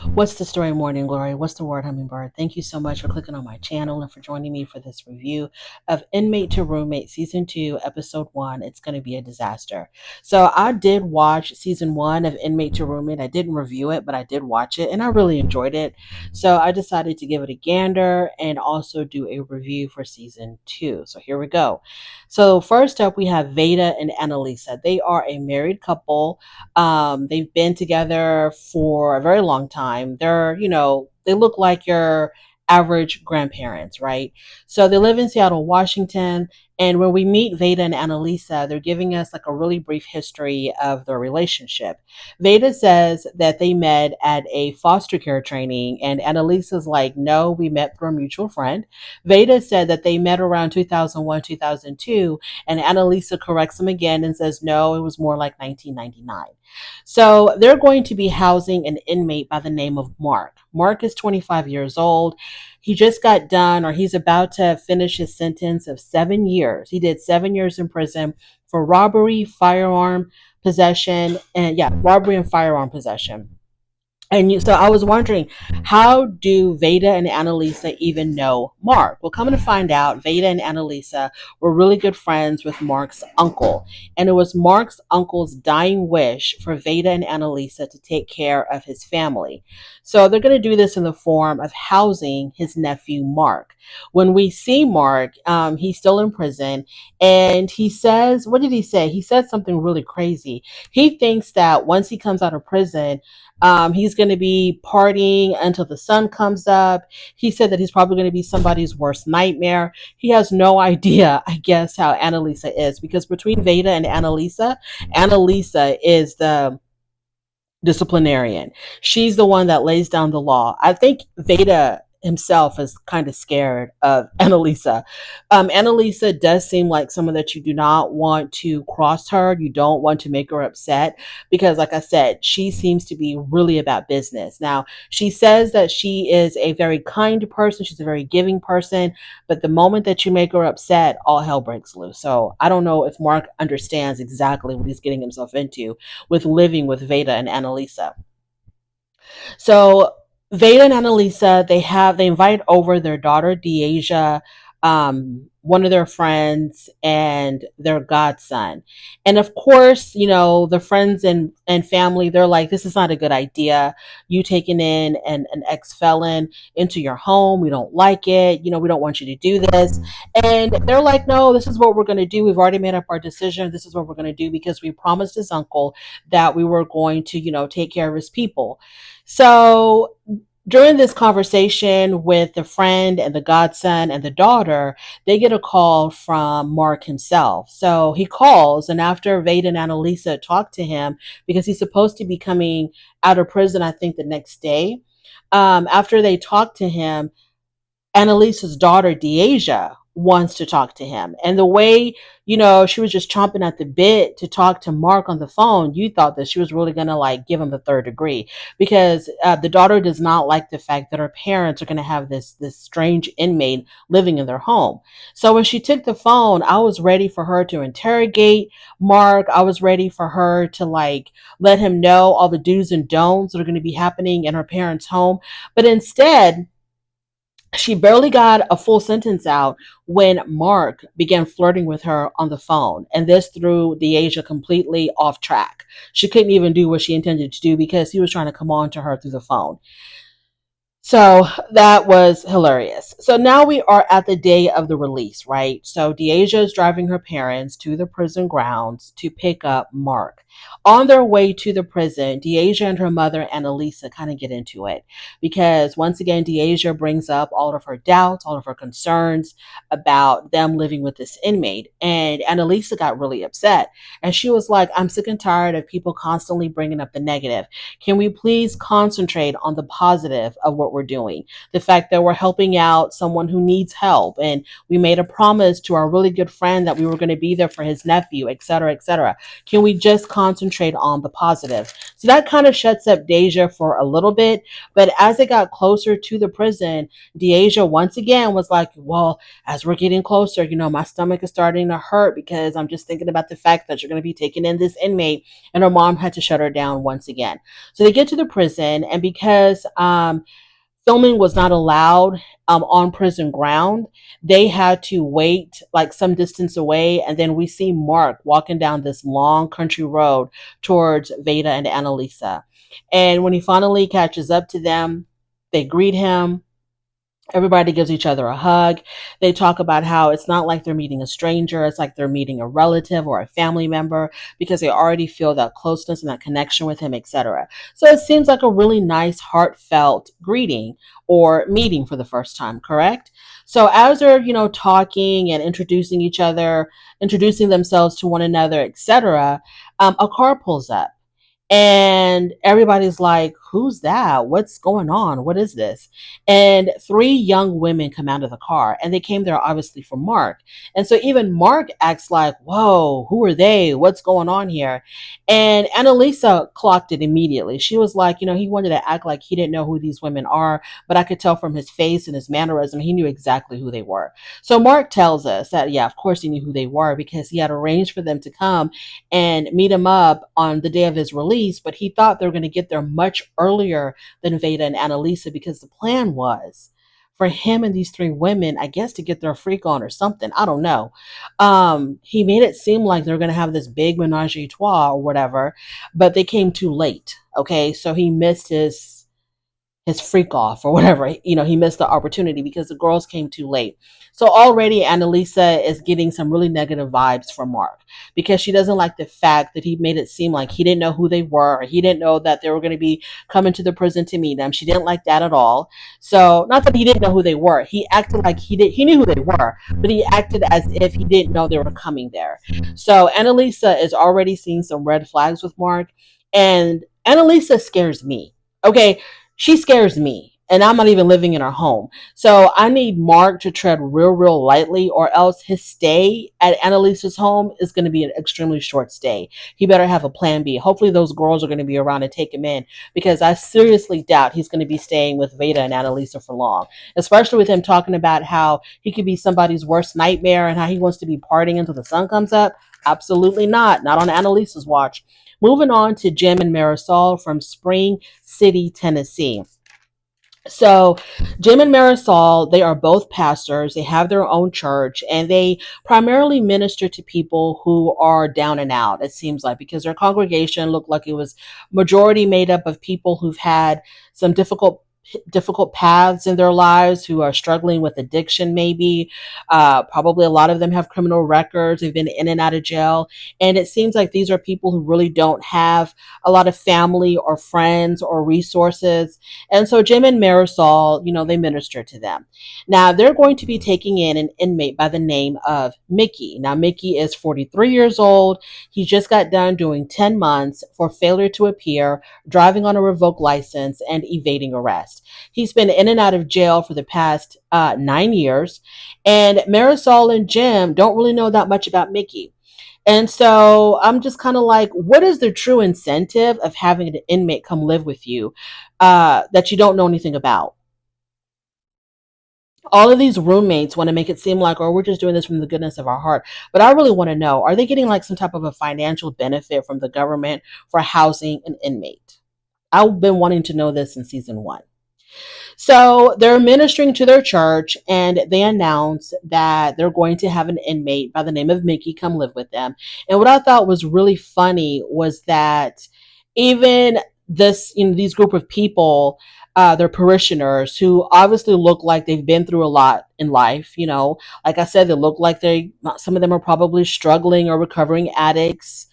What's the story, Morning Glory? What's the word, Hummingbird? Thank you so much for clicking on my channel and for joining me for this review of Inmate to Roommate Season 2, Episode 1. It's going to be a disaster. So, I did watch Season 1 of Inmate to Roommate. I didn't review it, but I did watch it and I really enjoyed it. So, I decided to give it a gander and also do a review for Season 2. So, here we go. So, first up, we have Veda and Analisa. They are a married couple. They've been together for a very long time. They look like your average grandparents, right? So they live in Seattle, Washington. And when we meet Veda and Annalisa, they're giving us like a really brief history of their relationship. Veda says that they met at a foster care training, and Annalisa's like, no, we met through a mutual friend. Veda said that they met around 2001, 2002, and Annalisa corrects him again and says, no, it was more like 1999. So they're going to be housing an inmate by the name of Mark. Mark is 25 years old. He just got done, or he's about to finish his sentence of 7 years. He did 7 years in prison for robbery, firearm possession, and yeah, robbery and firearm possession. So I was wondering, how do Veda and Annalisa even know Mark? Well, coming to find out, Veda and Annalisa were really good friends with Mark's uncle. And it was Mark's uncle's dying wish for Veda and Annalisa to take care of his family. So they're going to do this in the form of housing his nephew, Mark. When we see Mark, he's still in prison. And he says, what did he say? He said something really crazy. He thinks that once he comes out of prison, he's going to be partying until the sun comes up. He said that he's probably going to be somebody's worst nightmare. He has no idea, I guess, how Annalisa is, because between Veda and Annalisa, Annalisa is the disciplinarian. She's the one that lays down the law. I think Veda himself is kind of scared of Annalisa. Annalisa does seem like someone that you do not want to cross her. You don't want to make her upset because, like I said, she seems to be really about business. Now, she says that she is a very kind person. She's a very giving person. But the moment that you make her upset, all hell breaks loose. So I don't know if Mark understands exactly what he's getting himself into with living with Veda and Annalisa. So Veda and Annalisa, they invite over their daughter Deasia, one of their friends, and their godson. And of course, the friends and family, they're like, this is not a good idea. You taking in an ex-felon into your home. We don't like it. We don't want you to do this. And they're like, no, this is what we're going to do. We've already made up our decision. This is what we're going to do because we promised his uncle that we were going to, take care of his people. So during this conversation with the friend and the godson and the daughter, they get a call from Mark himself. So he calls, and after Veda and Annalisa talk to him, because he's supposed to be coming out of prison, I think the next day, after they talk to him, Annalisa's daughter, Deasia, wants to talk to him. And the way, she was just chomping at the bit to talk to Mark on the phone, you thought that she was really going to like give him the third degree because the daughter does not like the fact that her parents are going to have this strange inmate living in their home. So when she took the phone, I was ready for her to interrogate Mark. I was ready for her to like let him know all the do's and don'ts that are going to be happening in her parents' home. But instead, she barely got a full sentence out when Mark began flirting with her on the phone. And this threw Deasia completely off track. She couldn't even do what she intended to do because he was trying to come on to her through the phone. So that was hilarious. So now we are at the day of the release, right? So Deasia is driving her parents to the prison grounds to pick up Mark. On their way to the prison, Deasia and her mother, Annalisa, kind of get into it because once again, Deasia brings up all of her doubts, all of her concerns about them living with this inmate. And Annalisa got really upset. And she was like, I'm sick and tired of people constantly bringing up the negative. Can we please concentrate on the positive of what we're doing? The fact that we're helping out someone who needs help, and we made a promise to our really good friend that we were going to be there for his nephew, etc., etc. Can we just concentrate on the positive. So that kind of shuts up Deja for a little bit. But as it got closer to the prison, Deja once again was like, well, as we're getting closer, my stomach is starting to hurt because I'm just thinking about the fact that you're going to be taking in this inmate. And her mom had to shut her down once again. So they get to the prison, and because filming was not allowed on prison ground, they had to wait like some distance away. And then we see Mark walking down this long country road towards Veda and Analisa. And when he finally catches up to them, they greet him. Everybody gives each other a hug. They talk about how it's not like they're meeting a stranger. It's like they're meeting a relative or a family member because they already feel that closeness and that connection with him, etc. So it seems like a really nice, heartfelt greeting or meeting for the first time, correct? So as they're, talking and introducing each other, introducing themselves to one another, etc., a car pulls up. And everybody's like, who's that? What's going on? What is this? And three young women come out of the car, and they came there obviously for Mark. And so even Mark acts like, whoa, who are they? What's going on here? And Annalisa clocked it immediately. She was like, he wanted to act like he didn't know who these women are, but I could tell from his face and his mannerism, he knew exactly who they were. So Mark tells us that, yeah, of course he knew who they were because he had arranged for them to come and meet him up on the day of his release, but he thought they were going to get there much earlier than Veda and Analisa because the plan was for him and these three women, I guess, to get their freak on or something. I don't know. He made it seem like they're going to have this big menage a trois or whatever, but they came too late. Okay, so he missed his freak off or whatever. He missed the opportunity because the girls came too late. So already Annalisa is getting some really negative vibes from Mark because she doesn't like the fact that he made it seem like he didn't know who they were, or he didn't know that they were going to be coming to the prison to meet them. She didn't like that at all. So not that he didn't know who they were. He acted like he knew who they were, but he acted as if he didn't know they were coming there. So Annalisa is already seeing some red flags with Mark, and Annalisa scares me. Okay, she scares me. And I'm not even living in her home. So I need Mark to tread real lightly, or else his stay at Annalisa's home is going to be an extremely short stay. He better have a plan B. Hopefully those girls are going to be around to take him in, because I seriously doubt he's going to be staying with Veda and Analisa for long, especially with him talking about how he could be somebody's worst nightmare and how he wants to be partying until the sun comes up. Absolutely not. Not on Annalisa's watch. Moving on to Jim and Marisol from Spring City, Tennessee. So, Jim and Marisol, they are both pastors. They have their own church, and they primarily minister to people who are down and out, it seems like, because their congregation looked like it was majority made up of people who've had some difficult paths in their lives, who are struggling with addiction, maybe. Probably a lot of them have criminal records. They've been in and out of jail. And it seems like these are people who really don't have a lot of family or friends or resources. And so Jim and Marisol, they minister to them. Now, they're going to be taking in an inmate by the name of Mickey. Now, Mickey is 43 years old. He just got done doing 10 months for failure to appear, driving on a revoked license, and evading arrest. He's been in and out of jail for the past 9 years. And Marisol and Jim don't really know that much about Mickey. And so I'm just kind of like, what is the true incentive of having an inmate come live with you that you don't know anything about? All of these roommates want to make it seem like, oh, we're just doing this from the goodness of our heart. But I really want to know, are they getting like some type of a financial benefit from the government for housing an inmate? I've been wanting to know this in season 1. So they're ministering to their church, and they announce that they're going to have an inmate by the name of Mickey come live with them. And what I thought was really funny was that even these group of people, their parishioners, who obviously look like they've been through a lot in life. Like I said, they look like some of them are probably struggling or recovering addicts,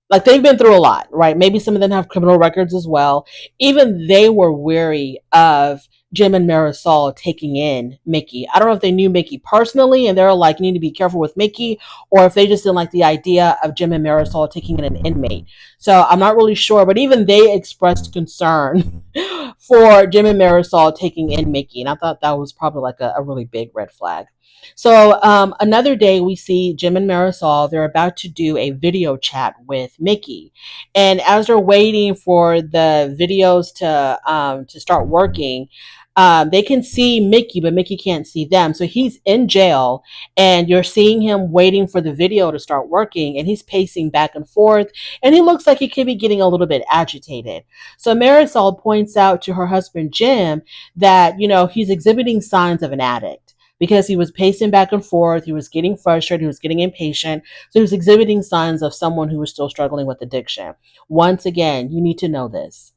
like they've been through a lot, right? Maybe some of them have criminal records as well. Even they were wary of Jim and Marisol taking in Mickey. I don't know if they knew Mickey personally and they're like, you need to be careful with Mickey, or if they just didn't like the idea of Jim and Marisol taking in an inmate. So I'm not really sure, but even they expressed concern for Jim and Marisol taking in Mickey. And I thought that was probably like a really big red flag. So another day we see Jim and Marisol. They're about to do a video chat with Mickey, and as they're waiting for the videos to start working, they can see Mickey, but Mickey can't see them. So he's in jail, and you're seeing him waiting for the video to start working, and he's pacing back and forth, and he looks like he could be getting a little bit agitated. So Marisol points out to her husband Jim that he's exhibiting signs of an addict because he was pacing back and forth, he was getting frustrated, he was getting impatient. So he was exhibiting signs of someone who was still struggling with addiction. Once again, you need to know this.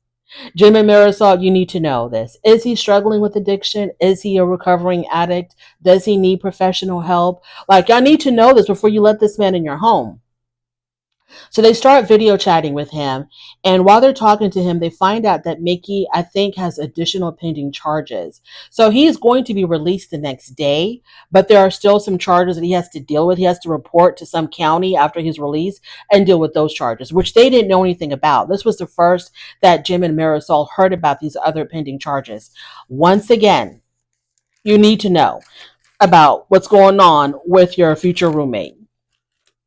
Jim and Marisol, you need to know this. Is he struggling with addiction? Is he a recovering addict? Does he need professional help? Like, y'all need to know this before you let this man in your home. So they start video chatting with him. And while they're talking to him, they find out that Mickey, I think, has additional pending charges. So he is going to be released the next day, but there are still some charges that he has to deal with. He has to report to some county after his release and deal with those charges, which they didn't know anything about. This was the first that Jim and Marisol heard about these other pending charges. Once again, you need to know about what's going on with your future roommate.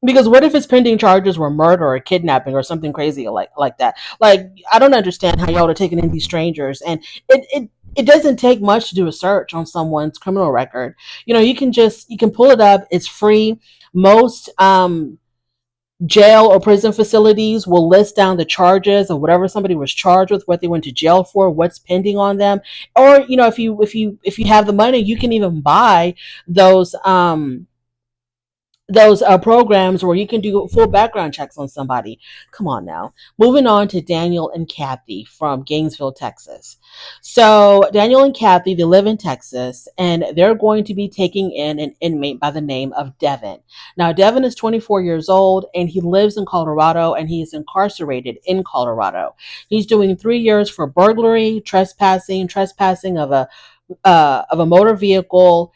Because what if his pending charges were murder or kidnapping or something crazy like that? Like, I don't understand how y'all are taking in these strangers, and it doesn't take much to do a search on someone's criminal record. You can pull it up. It's free. Most jail or prison facilities will list down the charges of whatever somebody was charged with, what they went to jail for, what's pending on them. Or if you have the money, you can even buy those programs where you can do full background checks on somebody. Come on now. Moving on to Daniel and Kathy from Gainesville, Texas. So Daniel and Kathy, they live in Texas, and they're going to be taking in an inmate by the name of Devin. Now, Devin is 24 years old, and he lives in Colorado, and he is incarcerated in Colorado. He's doing 3 years for burglary, trespassing of a motor vehicle,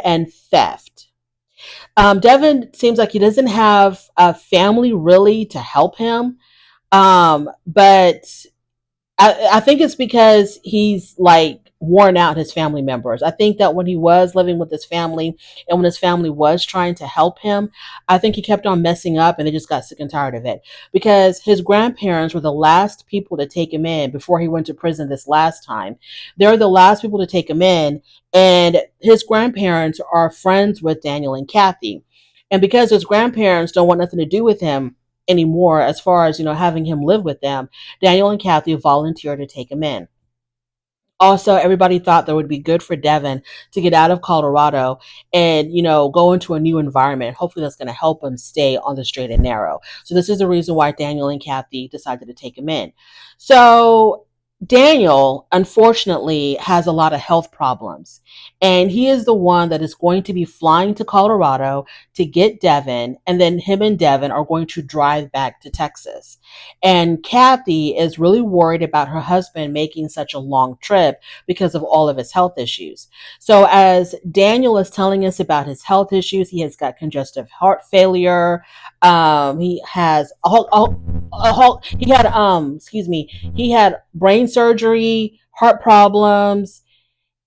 and theft. Devin seems like he doesn't have a family really to help him. But I think it's because he's like worn out his family members. I think that when he was living with his family and when his family was trying to help him, I think he kept on messing up and they just got sick and tired of it. Because his grandparents were the last people to take him in before he went to prison this last time. They're the last people to take him in, and his grandparents are friends with Daniel and Kathy. And because his grandparents don't want nothing to do with him anymore, as far as having him live with them, Daniel and Kathy volunteered to take him in. Also, everybody thought that it would be good for Devin to get out of Colorado and, go into a new environment. Hopefully that's going to help him stay on the straight and narrow. So this is the reason why Daniel and Kathy decided to take him in. So Daniel, unfortunately, has a lot of health problems, and he is the one that is going to be flying to Colorado to get Devin, and then him and Devin are going to drive back to Texas. And Kathy is really worried about her husband making such a long trip because of all of his health issues. So as Daniel is telling us about his health issues, he has got congestive heart failure. He has he had he had brain surgery, heart problems,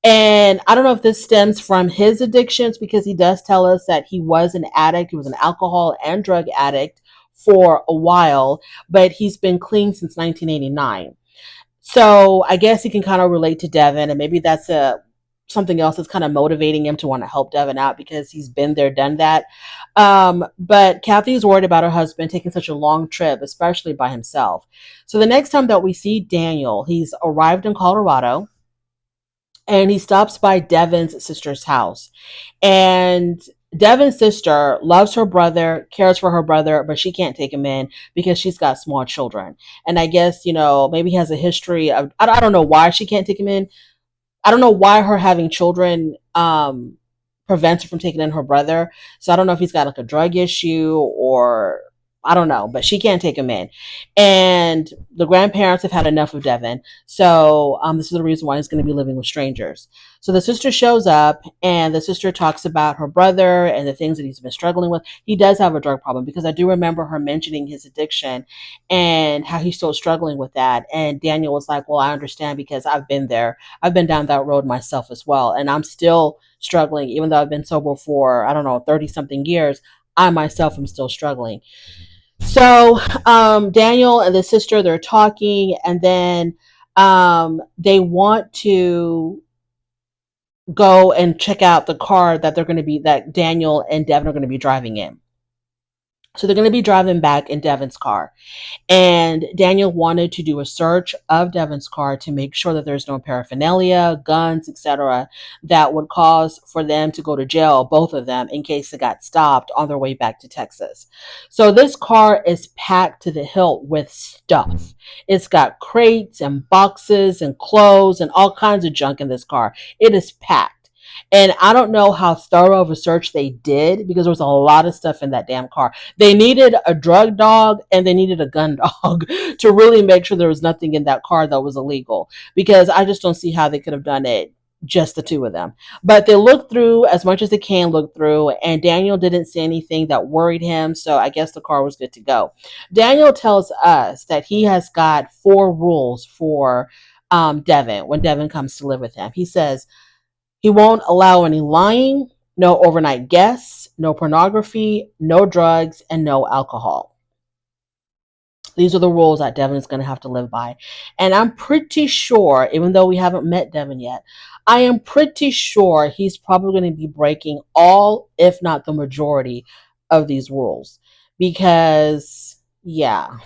and I don't know if this stems from his addictions, because he does tell us that he was an addict. He was an alcohol and drug addict for a while, but he's been clean since 1989. So I guess he can kind of relate to Devin, and maybe that's something else that's kind of motivating him to want to help Devin out, because he's been there, done that. But Kathy's worried about her husband taking such a long trip, especially by himself. So the next time that we see Daniel, he's arrived in Colorado, and he stops by Devin's sister's house. And Devin's sister loves her brother, cares for her brother, but she can't take him in because she's got small children. And I guess, maybe he has a history of, I don't know why she can't take him in. I don't know why her having children prevents her from taking in her brother. So I don't know if he's got like a drug issue or I don't know, but she can't take him in. And the grandparents have had enough of Devin. So this is the reason why he's going to be living with strangers. So the sister shows up, and the sister talks about her brother and the things that he's been struggling with. He does have a drug problem, because I do remember her mentioning his addiction and how he's still struggling with that. And Daniel was like, well, I understand, because I've been there. I've been down that road myself as well. And I'm still struggling, even though I've been sober for, I don't know, 30 something years. I myself am still struggling. So Daniel and the sister, they're talking, and then they want to go and check out the car that that Daniel and Devin are going to be driving in. So they're going to be driving back in Devin's car. And Daniel wanted to do a search of Devin's car to make sure that there's no paraphernalia, guns, etc., that would cause for them to go to jail, both of them, in case they got stopped on their way back to Texas. So this car is packed to the hilt with stuff. It's got crates and boxes and clothes and all kinds of junk in this car. It is packed. And I don't know how thorough of a search they did, because there was a lot of stuff in that damn car. They needed a drug dog and they needed a gun dog to really make sure there was nothing in that car that was illegal, because I just don't see how they could have done it, just the two of them. But they looked through as much as they can look through, and Daniel didn't see anything that worried him, so I guess the car was good to go. Daniel tells us that he has got 4 rules for Devin when Devin comes to live with him. He says he won't allow any lying, no overnight guests, no pornography, no drugs, and no alcohol. These are the rules that Devin is going to have to live by. And I'm pretty sure, even though we haven't met Devin yet, I am pretty sure he's probably going to be breaking all, if not the majority, of these rules. Because, yeah,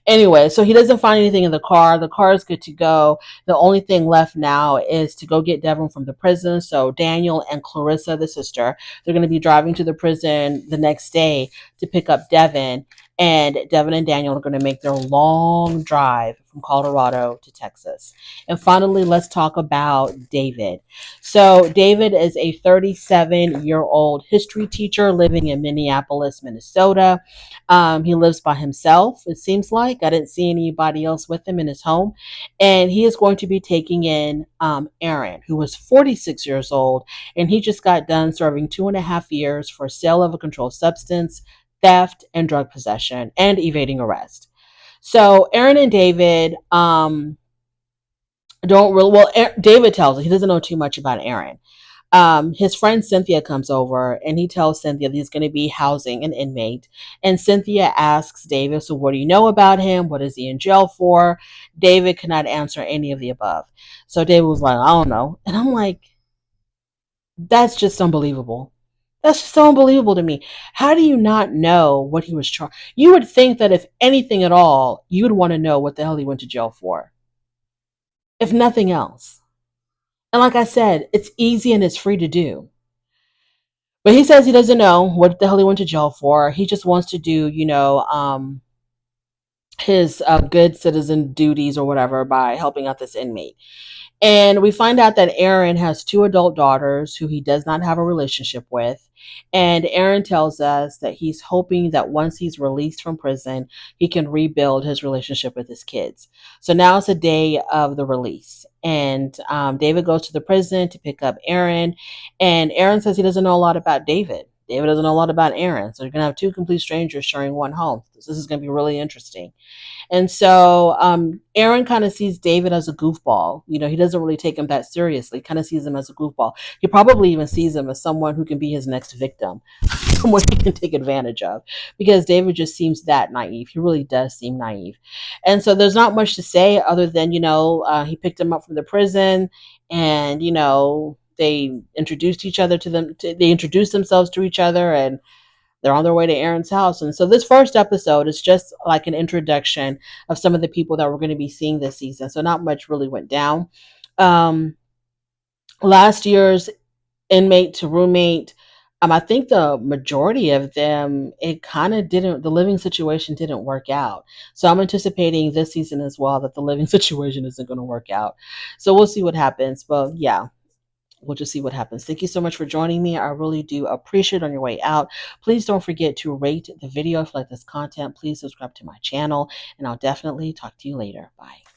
anyway, so he doesn't find anything in the car. The car is good to go. The only thing left now is to go get Devin from the prison. So Daniel and Clarissa, the sister, they're going to be driving to the prison the next day to pick up Devin. And Devin and Daniel are going to make their long drive from Colorado to Texas. And finally, let's talk about David. So David is a 37-year-old history teacher living in Minneapolis, Minnesota. He lives by himself, it seems like. I didn't see anybody else with him in his home. And he is going to be taking in Aaron, who was 46 years old. And he just got done serving 2.5 years for sale of a controlled substance, theft, and drug possession, and evading arrest. So Aaron and David don't really, well, David tells us he doesn't know too much about Aaron. His friend Cynthia comes over, and he tells Cynthia that he's going to be housing an inmate. And Cynthia asks David, so what do you know about him? What is he in jail for? David cannot answer any of the above. So David was like, I don't know. And I'm like, that's just unbelievable. That's just so unbelievable to me. How do you not know what he was charged? You would think that if anything at all, you would want to know what the hell he went to jail for, if nothing else. And like I said, it's easy and it's free to do. But he says he doesn't know what the hell he went to jail for. He just wants to do, his good citizen duties or whatever by helping out this inmate. And we find out that Aaron has 2 adult daughters who he does not have a relationship with. And Aaron tells us that he's hoping that once he's released from prison, he can rebuild his relationship with his kids. So now it's the day of the release. And David goes to the prison to pick up Aaron. And Aaron says he doesn't know a lot about David. David doesn't know a lot about Aaron. So you're going to have 2 complete strangers sharing one home. So this is going to be really interesting. And so Aaron kind of sees David as a goofball. He doesn't really take him that seriously. Kind of sees him as a goofball. He probably even sees him as someone who can be his next victim, someone he can take advantage of, because David just seems that naive. He really does seem naive. And so there's not much to say other than, he picked him up from the prison, and, they introduced each other to them. They introduced themselves to each other, and they're on their way to Aaron's house. And so this first episode is just like an introduction of some of the people that we're going to be seeing this season. So not much really went down. Last year's Inmate to Roommate, I think the majority of them, it kind of didn't, the living situation didn't work out. So I'm anticipating this season as well that the living situation isn't going to work out. So we'll see what happens. But yeah, we'll just see what happens. Thank you so much for joining me. I really do appreciate it. On your way out, please don't forget to rate the video if you like this content. Please subscribe to my channel, and I'll definitely talk to you later. Bye.